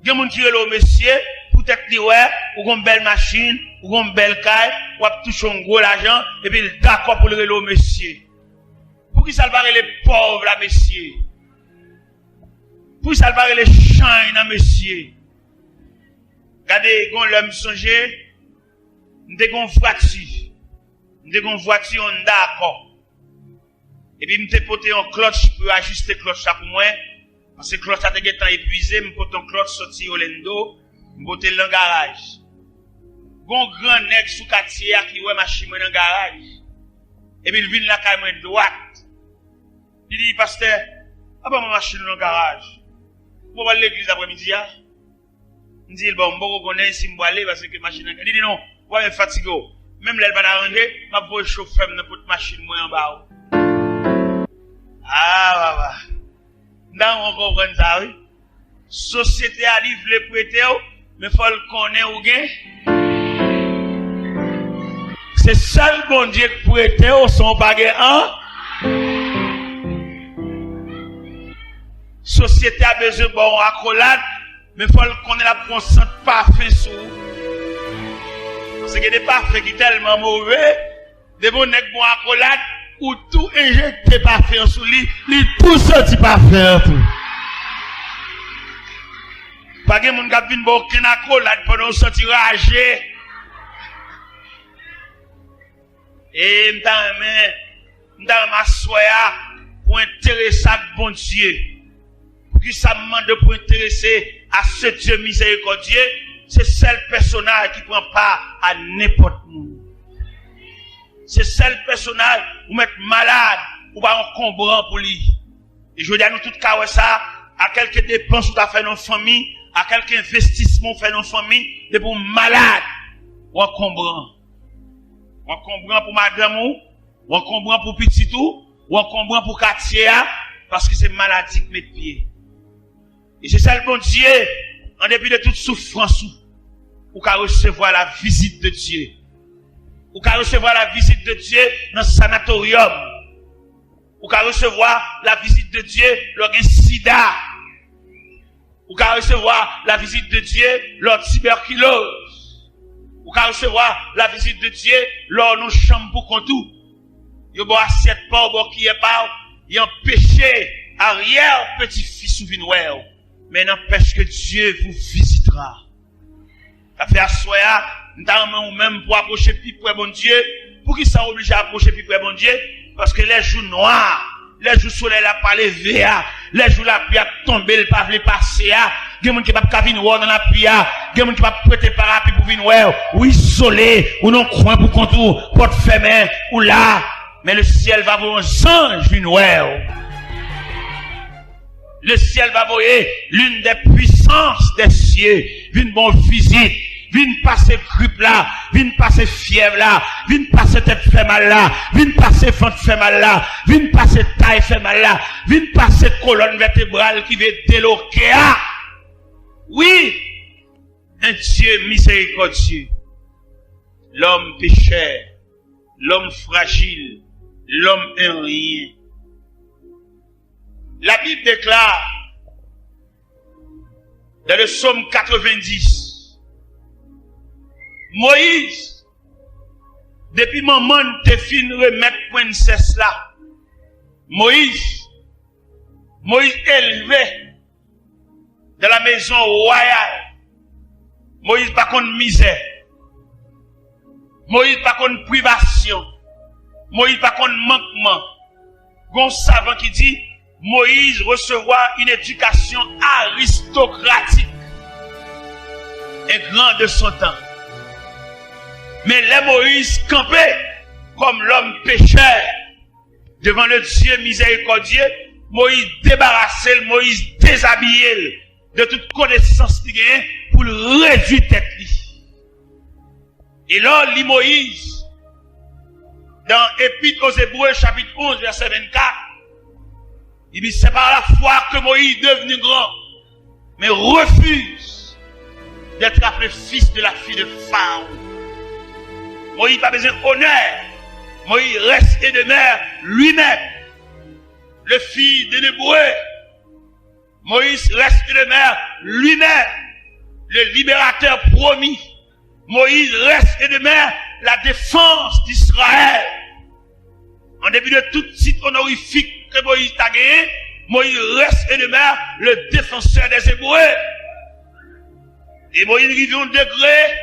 Il y a des gens qui sont monsieur, peut-être qu'ils ont une belle machine, ou une belle caille, ou touché un gros argent, et puis d'accord pour le monsieur. Pour qui ça va les pauvres là, monsieur? Pour qui ça va les chiens là, monsieur? Regardez, quand l'homme songe, nous avons une voiture, on d'accord. Et puis, nous avons porté un clutch pour ajuster le clutch pour moi. Parce que le clutch a été épuisé, je porte un clutch sorti au lendo, je porte dans le garage. Gon grand nèg sous quartier qui ouais machine dans le garage. Et puis il vient la caille droite. Il dit pasteur, pas ma machine dans le garage. Pour aller à l'église après-midi ah. Il dit bon, bon connaît si me aller parce que machine. Il dit non, ouais fatigué. Même là il va arranger, m'a voyer chauffeur dans pour machine moi en bas. Ah bah. Dans on comprend ça oui. Société a livre le prêter mais faut le connaître ou gain. C'est seul bon Dieu qui prêter au son bagay hein. Société a besoin bon accolade mais faut le connaître la conscience parfait sous. Parce que des parfaits qui tellement mauvais, des bons nèg bon accolade ou tout injecté parfait sous lui, tout sorti parfait tout. Pas que mon gars vient bon aucun accolade pendant sorti ragé. Et m'dame m'assoya pour intéresser à bon Dieu. Pour qui ça me demande pour intéresser à ce Dieu miséricordieux, c'est seul personnage qui prend part à n'importe où. C'est seul personnage où mettre malade, ou pas encombrant pour lui. Et je veux dire, nous tout cas, ça, à quelques dépenses ou à faire nos familles, à quelques investissements fait nos familles, de pour malade, ou encombrant. Ou encombrant pour madame ou encombrant pour petit ou encombrant pour quartier, parce que c'est maladie qui met pied. Et c'est ça le bon Dieu, en dépit de toute souffrance, ou qu'à recevoir la visite de Dieu. Ou qu'à recevoir la visite de Dieu dans le sanatorium. Ou qu'à recevoir la visite de Dieu lors d'un sida. Ou qu'à recevoir la visite de Dieu lors de tuberculose. Ou qu'à recevoir la visite de Dieu lors de nos chambres pour qu'on tout. Yo bo assiette pas, bo qui est pas, y a péché arrière petit-fils ou vinouer. Mais n'empêche que Dieu vous visitera. Ça fait assoya, nous même pour approcher plus près bon Dieu. Pour qui ça obligé à approcher plus près bon Dieu? Parce que les jours noirs, les jours soleil la pas levé, les jours la pluie a tombé, le pas veut passer, il y a des gens qui ne peuvent pas venir dans la pluie, il y a des gens qui ne peuvent pas prêter parapluie pour venir, ou isolé, ou non coin pour contour, porte fermée, ou là, mais le ciel va voir un ange venir. Le ciel va voir l'une des puissances des cieux, une bonne visite. Vine passer grippe là, vine passer fièvre là, vine passer tête fait mal là, vine passer ventre fait mal là, vine passer taille fait mal là, vine passer colonne vertébrale qui veut déloquer. Oui, un Dieu miséricordieux. L'homme pécheur, l'homme fragile, l'homme un rien. La Bible déclare dans le psaume 90, Moïse, depuis maman te fin remettre princesse là, Moïse élevé dans la maison royale. Moïse pas contre misère. Moïse pas contre privation. Moïse pas contre manquement. Gon savant qui dit, Moïse recevra une éducation aristocratique. Un grand de son temps. Mais les Moïse campait comme l'homme pécheur devant le Dieu miséricordieux. Moïse débarrassé, Moïse déshabillé de toute connaissance qu'il a pour le réduire tête. Et là, lit Moïse dans Épître aux Hébreux chapitre 11 verset 24. Il dit c'est par la foi que Moïse est devenu grand, mais refuse d'être appelé fils de la fille de Pharaon. Moïse n'a pas besoin d'honneur. Moïse reste et demeure lui-même le fils de l'Hébreu. Moïse reste et demeure lui-même le libérateur promis. Moïse reste et demeure la défense d'Israël. En début de tout titre honorifique que Moïse a gagné, Moïse reste et demeure le défenseur des Hébreux. Et Moïse arrive à un degré,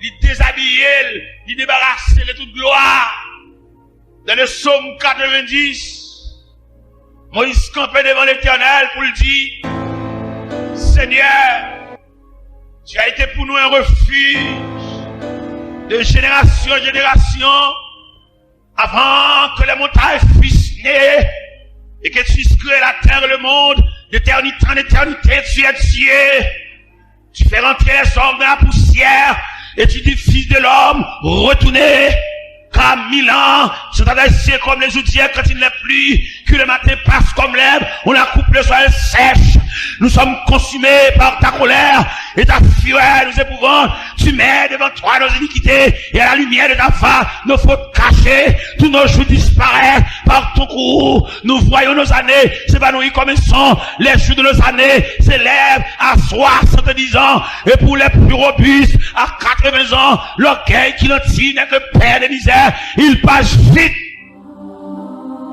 il déshabille, il débarrasse de toute gloire. Dans le psaume 90, Moïse campait devant l'Éternel pour lui dire, Seigneur, tu as été pour nous un refuge de génération en génération, avant que les montagnes fussent nées, et que tu puisses créer la terre et le monde, d'éternité en éternité, tu es Dieu. Tu fais rentrer les hommes dans la poussière, et tu dis, fils de l'homme, retournez, car 1000 ans sont adressés comme les outils quand il n'est plus, que le matin passe comme l'herbe, on la coupe le soleil sèche. Nous sommes consumés par ta colère et ta fureur nous éprouvons. Tu mets devant toi nos iniquités et à la lumière de ta face nos fautes cachées. Tous nos jours disparaissent par ton courroux. Nous voyons nos années s'évanouir comme un son. Les jours de nos années s'élèvent à 70 ans et pour les plus robustes à 80 ans, l'orgueil qui n'en tire n'est que père de misère. Il passe vite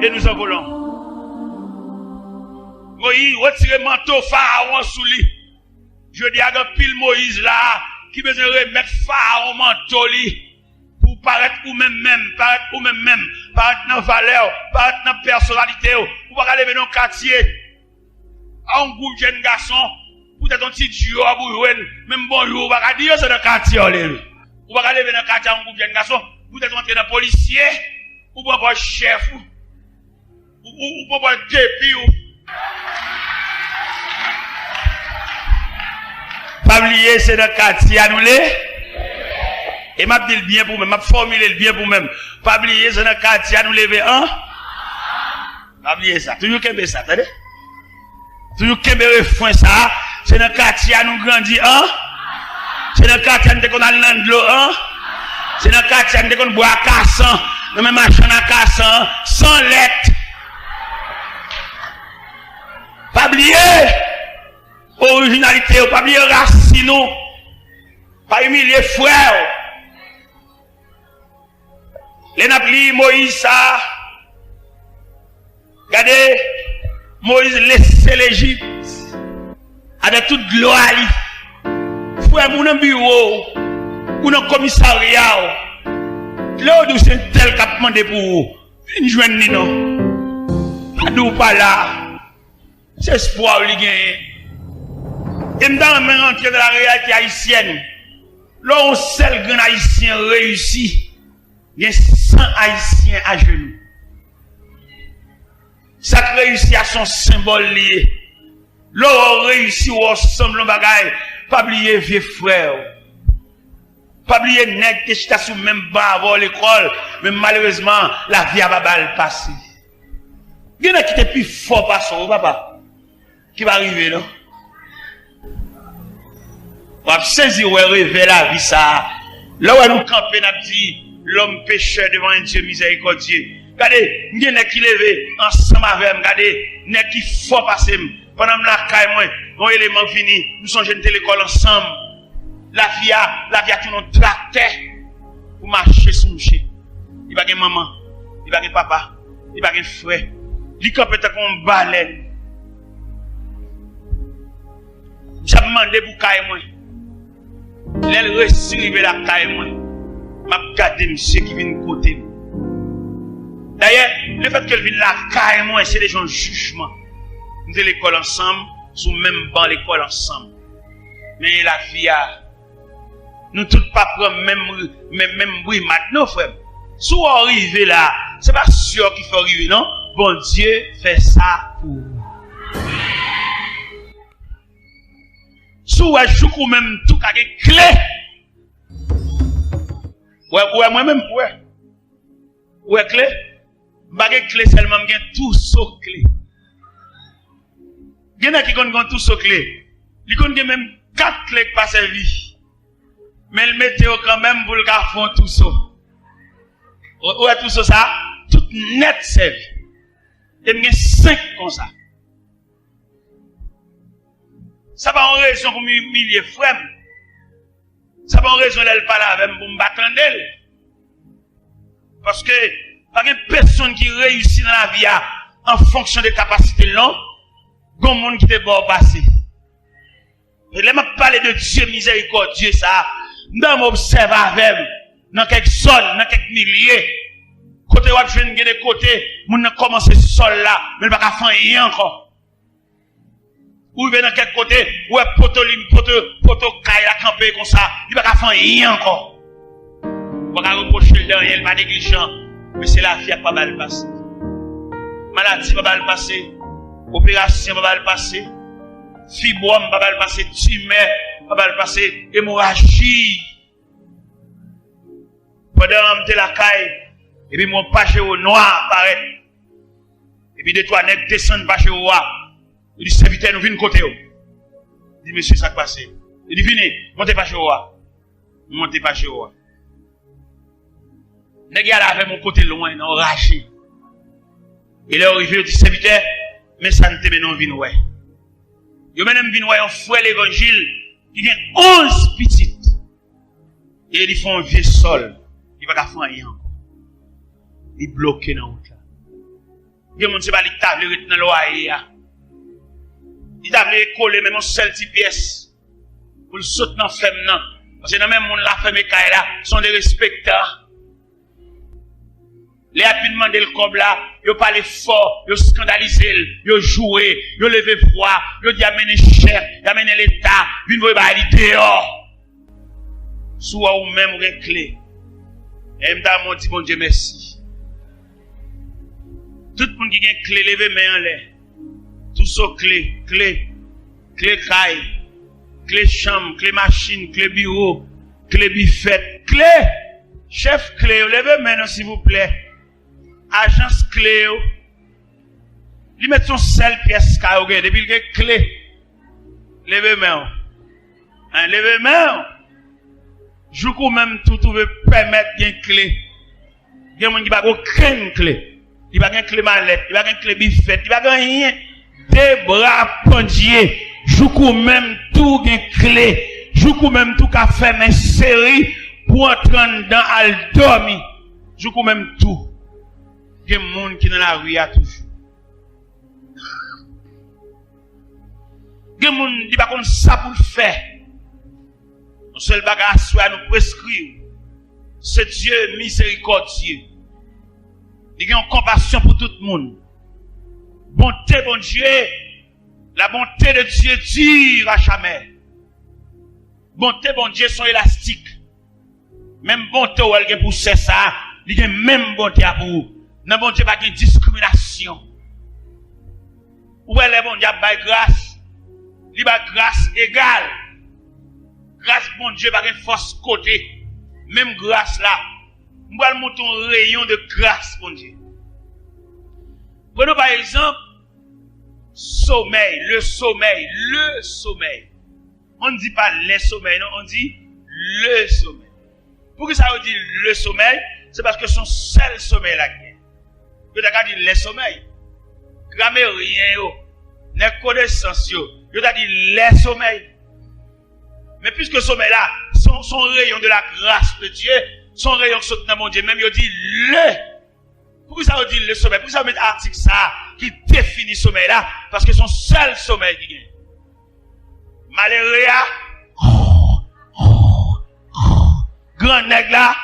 et nous en volons. Moïse retire le manteau Pharaon sous lui. Je dis à un pile Moïse là, qui besoin remettre Pharaon manteau lui, pour paraître ou même, paraître dans valeur, paraître dans personnalité, pour pas aller dans le quartier, à un groupe de jeunes garçons, Ou t'as ton petit duo à bouillon, même bonjour, ou pas qu'à dire, c'est dans le quartier, ou pas qu'à lever dans le quartier, un groupe de garçons, ou t'as rentré dans le policier, ou pas le chef, ou pas le dépi, ou. Pas oublier, c'est dans le quartier, à nous les. Et m'a dit le bien pour moi, m'a formulé le bien pour moi. Pas oublier, c'est dans le quartier, à nous lever, hein? Pas oublier ça, toujours qu'aimer ça, attendez? Toujours qu'aimer refrain ça, c'est dans le quartier, à nous grandir, hein? C'est dans le quartier, à nous qu'on a de l'eau, hein? C'est dans le quartier, à nous qu'on boit à cassan, nous même machin à cassan, sans lettre. Pas oublier originalité, pas oublier racine, pas humilier frère. Les napli Moïse ça, regardez, Moïse laissait l'Égypte avec toute gloire. Frère, mon bureau, ou dans commissariat, là où c'est tel qu'a demandé pour vous, une journée ni non, pas d'où pas là, c'est espoir li gagne. Et nous dans même rentrer dans la réalité haïtienne, là on seul grand haïtien réussi, il y a 100 haïtiens à genoux. Ça réussit à son symbole lié. Là on réussit ensemble le bagaille, pas oublier vieux frère. Pas oublier nèg qui chita sous même bas avant l'école, mais malheureusement la vie a pas mal passé. Il y en a qui était plus fort par son papa qui va arriver là. On va saisir ou rêver la vie ça. Là où nous camper n'a dit l'homme pécheur devant un Dieu miséricordieux. Regardez, il y en a qui levé ensemble avec moi, regardez, il y en a qui fort passer pendant la caille moi, mon élément fini, nous sommes jeunes l'école ensemble. La vie a tout notre tracteur pour marcher sur le marché. Il n'y a pas de maman, il n'y a pas de papa, il n'y a pas de frère. Il y a peut-être un balai. J'ai demandé pour caille moi. L'elle receive la caille moi. M'a regardé monsieur qui vient de côté. D'ailleurs, le fait qu'elle vienne la caille moi, c'est déjà un jugement. Nous sommes l'école ensemble, sous même banc l'école ensemble. Mais la vie a nous tous pas prendre même bruit maintenant, frère. Si vous arrivez là, c'est pas sûr qu'il faut arriver, non? Bon Dieu fait ça pour vous. Si vous avez même tout à des clés. Ouais, moi-même, ouais, clé. Pas de clé seulement, j'ai tout sur clé. Il y en a qui ont tout sur clé. Ils ont même 4 clés qui passent vie. Mais le météo quand même pour le gars font tout ça. Ouais, tout ça, tout net servi. Et il y a 5 comme ça. Ça va en raison pour m'humilier frère. Ça va en raison d'elle parler avec pour me battre d'elle. Parce que, pas une personne qui réussit dans la vie en fonction des capacités non, il y a un monde qui est bon passé. Et là, je parle de Dieu miséricordieux, ça. Nous m'observe avec, dans quelques zones, dans quelques milliers. Côté où je viens de côté, nous commence ce sol là, mais pas faire rien encore. Ou il dans quel côté, ou est poto caille la camper comme ça, il va pas faire rien encore. On va reprocher le dernier, il pas négligent, mais c'est la vie qui va pas mal passer. Maladie va pas mal passer, opération va pas mal passer, fibrome va pas mal passer, tumeur va pas mal passer, hémorragie. Pendant que la caille, et puis mon page au noir apparaît, et puis deux trois nègres descendent page au noir. Il dit, serviteur, nous venons côté. Il dit, monsieur, ça passe. Il dit, venez, montez pas chez moi. Montez pas chez moi. Nèg là avec mon côté loin, non, raché. Il est arrivé, il dit, serviteur, mais ça ne te met non, vin ouais. Il même vin ouais, on fouet l'évangile, il y a 11 petites. Et ils font un vieux sol. Il va pas faire rien encore. Il est bloqué dans la route là. Il y a un monde qui va aller table dans le loyer. Il a voulu coller même un seul petit pièce pour le sauter dans la femme. Parce que dans même monde la femme et là sont des respecteurs. Les appuis demandé le cob là, yo parlé fort, yo scandalisé, yo joué, yo levé voix, yo dit amener chef, amener l'État, vin voye ba li dehors. Soit ou même ou clé. Et m'ta mon dit bon Dieu merci. Tout le monde qui a une clé, levez main en l'air. Tout ça clé caille, clé chambre, clé machine, clé bureau, clé buffet, clé. Chef clé, levez main s'il vous plaît. Agence clé, lui met son seule pièce carré depuis que clé. Levez main. Hein, levez main. Je peux même tout permettre une clé. Il y a des gens qui n'ont aucune clé. Il n'y a pas de clé mallette, il n'y a pas de clé biffette, il n'y a pas rien. Des bras pendiers. Je peux même tout une clé. Je peux même tout faire une série pour entrer dans al dormir. Je peux même tout. Il y a des gens qui sont dans la rue à toujours. Il y a des gens qui ne savent pas ça pour le faire. Le seul bagage soit nous prescrire. C'est Dieu miséricordieux. Il y a une compassion pour tout le monde. Bonté, bon Dieu. La bonté de Dieu dure à jamais. Bonté, bon Dieu, sont élastiques. Même bonté où elle est pour ça, il y a même bonté à vous. Non, bon Dieu, pas de discrimination. Où elle est, bon Dieu, pas de grâce. Il y a grâce égale. Grâce, bon Dieu, pas de force côté. Même grâce là. Nous allons monter un rayon de grâce, bon Dieu. Prenons par exemple, sommeil, le sommeil. On ne dit pas les sommeils, non, on dit le sommeil. Pourquoi ça veut dire le sommeil? C'est parce que son seul sommeil là. Vous avez dit les sommeils. Grammairien, les connaissances, vous avez dit les sommeils. Mais puisque le sommeil là, son rayon de la grâce de Dieu, son rayon qui saute dans mon Dieu, même il dit le. Pourquoi ça veut dire le sommeil? Pourquoi ça veut mettre article ça qui définit le sommeil là? Parce que son seul sommeil qui gagne. Malheureux, grand nègre là,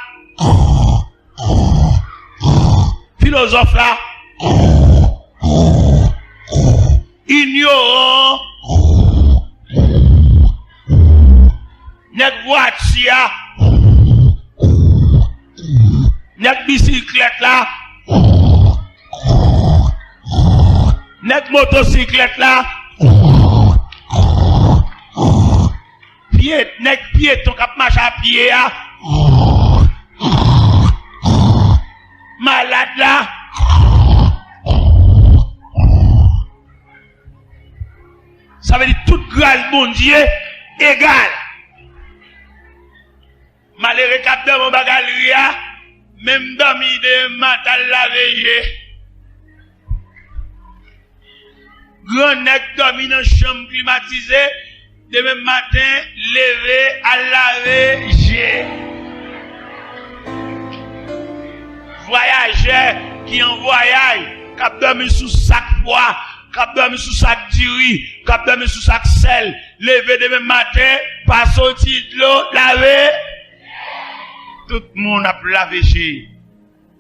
philosophe là, ignorant, nègre voiture, nègre bicyclette là, nègre motocyclette là, nègre piéton qui marche à pied là, malade là, ça veut dire toute grâce bon Dieu égale. Malheureux cap de mon bagalia, même dormi de matin la veille. Grand nèg dormi dans chambre climatisée, demain matin levé à laver j'ai. Voyageur qui en voyage, cap dormi sous sac bois, cap dormi sous sac diri, cap dormi sous sac sel, levé demain matin, pas sorti de l'eau, laver. Tout le monde a lavé j'ai.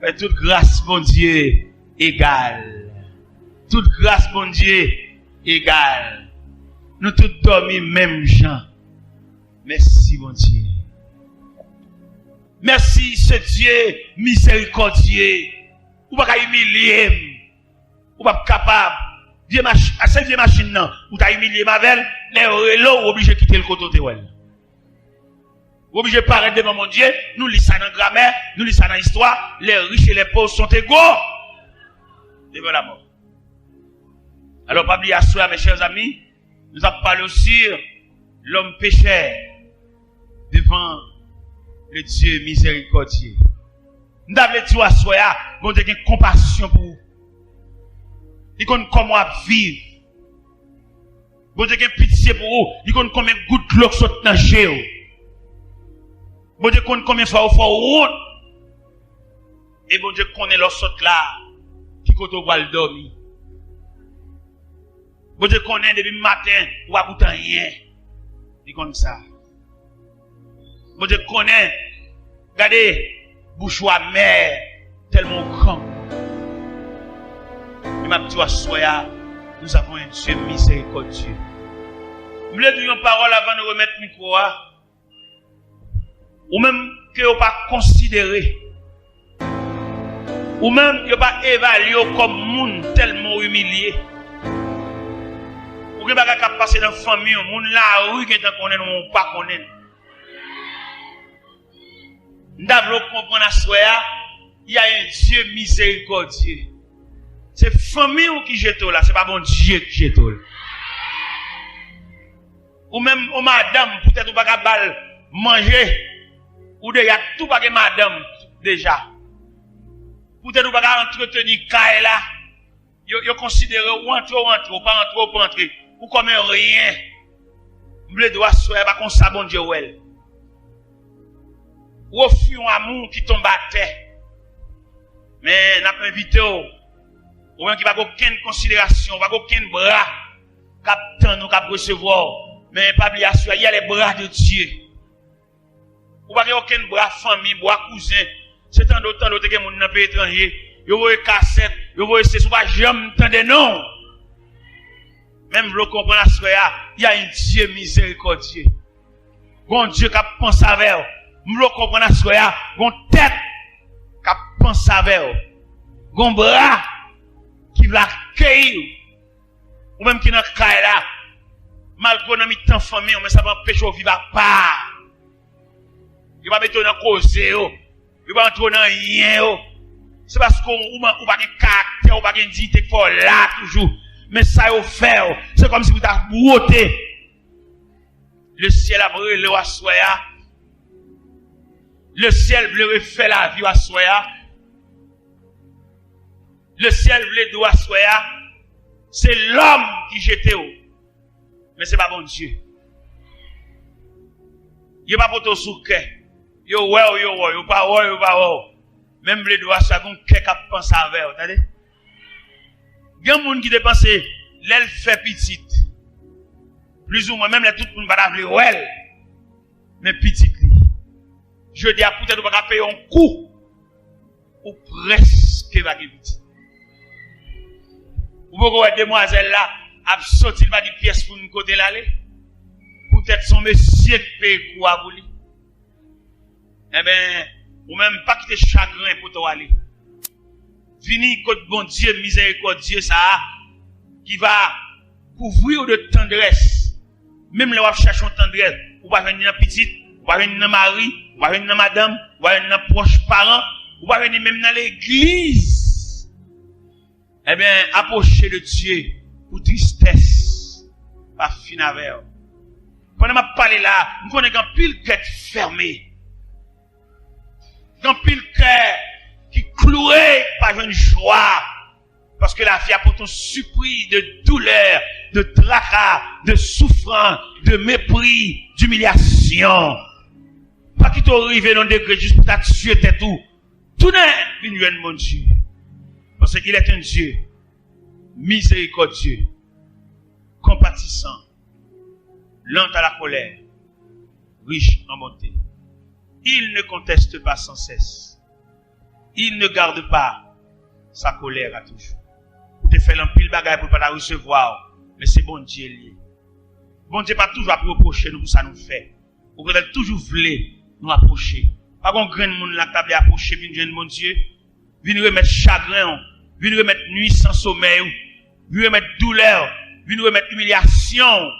Mais toute grâce, bon Dieu, égale. Toute grâce, bon Dieu, égale. Nous tous dormons même gens. Merci, bon Dieu. Merci, ce Dieu miséricordieux. Ou pas humilier. Ou pas capable. Cette vieille machine, non. Ou t'as humilié ma belle. Les relos obligés de quitter le côté de elle. Obligé de paraître devant mon Dieu. Nous lisons ça dans la grammaire. Nous lisons ça dans l'histoire. Les riches et les pauvres sont égaux. Devant la mort. Alors, pas oublier à soi, mes chers amis. Nous avons parlé aussi l'homme pécheur devant le Dieu miséricordieux. Nous avons dit à soi, bon Dieu, une compassion pour vous. Il connaît comment vivre. Bon Dieu, une pitié pour vous. Il connaît combien de gouttes d'eau sont dans le géo. Bon Dieu, connaît combien de fois vous faites route. Et bon Dieu, connaît l'eau saute là, qui côté vous va dormir. Bon Dieu connaît depuis le matin, ou à goûter rien. Il connaît ça. Bon Dieu connaît, regardez, bouche à mer, tellement grand. Et ma petite soya, nous avons un Dieu miséricordieux. Je voulais dire une parole avant de remettre le micro. Ou même que vous pas considéré. Ou même que vous pas évalué comme monde tellement humilié. Ou que vous pas passer dans la famille, monde la rue qui est connaît ou pas connaît. Nous devons comprendre à soi, il y a un Dieu miséricordieux. C'est famille qui jette là, c'est pas bon Dieu qui jette là. Ou même ou madame, peut-être ou pas capable manger, ou déjà tout pas que madame déjà. Peut-être ou pas entretenir caille là. Yo considère ou entre ou pas entrer, ou comme rien. M'ble doit soyer pas comme ça bon Dieu ouais. Ou offrir un amour qui tombe à terre. Mais n'a pas invité ou même qui pas aucune considération, pas aucun bras captant nous cap recevoir. Mais pas oublier il y a les bras de Dieu. Ou pas aucun bras famille, bras cousin. C'est tant d'autres que moun dans pays étranger, yo voye cassette, yo voye c'est pas jamais entendre non. Même vous comprenez ça, il y a un Dieu miséricordieux. Bon Dieu qui pense avec vous. Vous comprenez ça, bon tête qui pense avec vous. Bon bras qui va accueillir ou même qui dans caille là. Malgré dans mi-temps famille, mais ça va empêcher de vivre à part. Il va mettre dans cause, il va entrer dans rien. C'est parce qu'on n'a pas de caractère, ou pas de dignité qu'il faut là toujours. Mais ça y fait, c'est comme si vous avez brouté. Le ciel a brûlé à soya. Le ciel veut refaire la vie à soya. Le ciel veut d'où à soya. C'est l'homme qui jette où. Mais c'est pas bon Dieu. Il pas pour ton souke. Yo pas. Même les doigts ça gon qui pense avec, attendez. Gen moun qui dépense l'aile fait petite. Plus ou moins même les tout moun pas vle ouais. Mais petite li. Je dis à peut-être pas payer un coup ou presque va petit. Ou pourquoi demoiselle là a sorti pas de pièce pour une côté l'aller. Peut-être son monsieur qui paye quoi pour lui. Eh ben, ou même pas quitter chagrin pour toi aller. Vini côté bon Dieu miséricordieux ça qui va couvrir de tendresse. Même là on cherche une tendresse, ou pas venir dans petite, ou pas venir dans mari, ou pas venir dans madame, ou pas venir dans proche parents, ou pas venir même dans l'église. Eh bien, approcher de Dieu pour tristesse, pas fin avec. Quand on m'a parlé là, nous connaissons un pile tête fermée. Un pile cœur qui cloué par une joie. Parce que la vie a pourtant surpris de douleur, de tracas, de souffrance, de mépris, d'humiliation. Pas qu'il t'arrive dans le degré juste pour t'atuer tout. Tout n'est une mon Dieu. Parce qu'il est un Dieu miséricordieux, compatissant, lent à la colère, riche en bonté. Il ne conteste pas sans cesse. Il ne garde pas sa colère à toujours. Vous te faites un pile bagaille pour ne pas la recevoir, mais c'est bon Dieu lié. Bon Dieu pas toujours à reprocher nous pour ça nous fait. Vous pouvez toujours voulu nous approcher. Pas qu'on grain de monde là qui a approché puis nous bon Dieu, vient remettre chagrin, vient remettre nuit sans sommeil, vient remettre douleur, vient remettre humiliation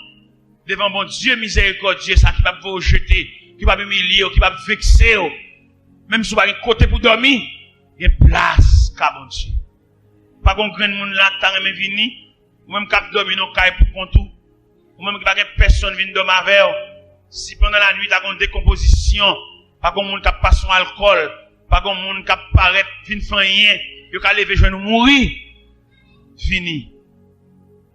devant bon Dieu miséricordieux, ça qui va vous rejeter, qui va humilier, qui va vexer. Même si vous avez un côté pour dormir, il y a une place, car bon Dieu. Pas qu'on grain de monde là qui a venir, ou même qui a dormi dans le caille pour contour, ou même qui n'a pas personne qui vient dormir avec. Si pendant la nuit, il y a une décomposition, pas qu'on monde qui a pas son alcool, pas qu'on monde qui a paraît, fin fait rien, il y a lever, je vais nous mourir. Fini.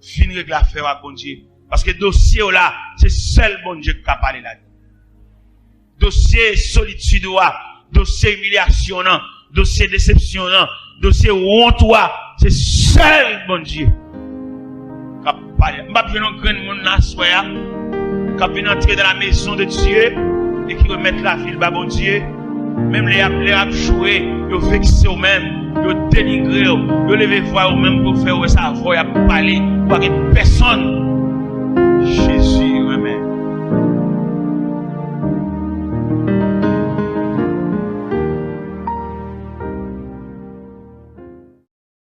Fini règle l'affaire à bon Dieu. Parce que dossier là, c'est seul bon Dieu qui a parlé là. Dossier solitude, dossier humiliation, dossier déception, dossier honte, c'est seul bon Dieu qui a parlé. Je ne vais pas venir grand monde là, qui vient entrer dans la maison de Dieu et qui remettre la vie de bon Dieu. Même les appelés jouer, ils vexent eux-mêmes, ils dénigrent, ils lèvent voix eux-mêmes pour faire ça voix, pour parler, pour que personne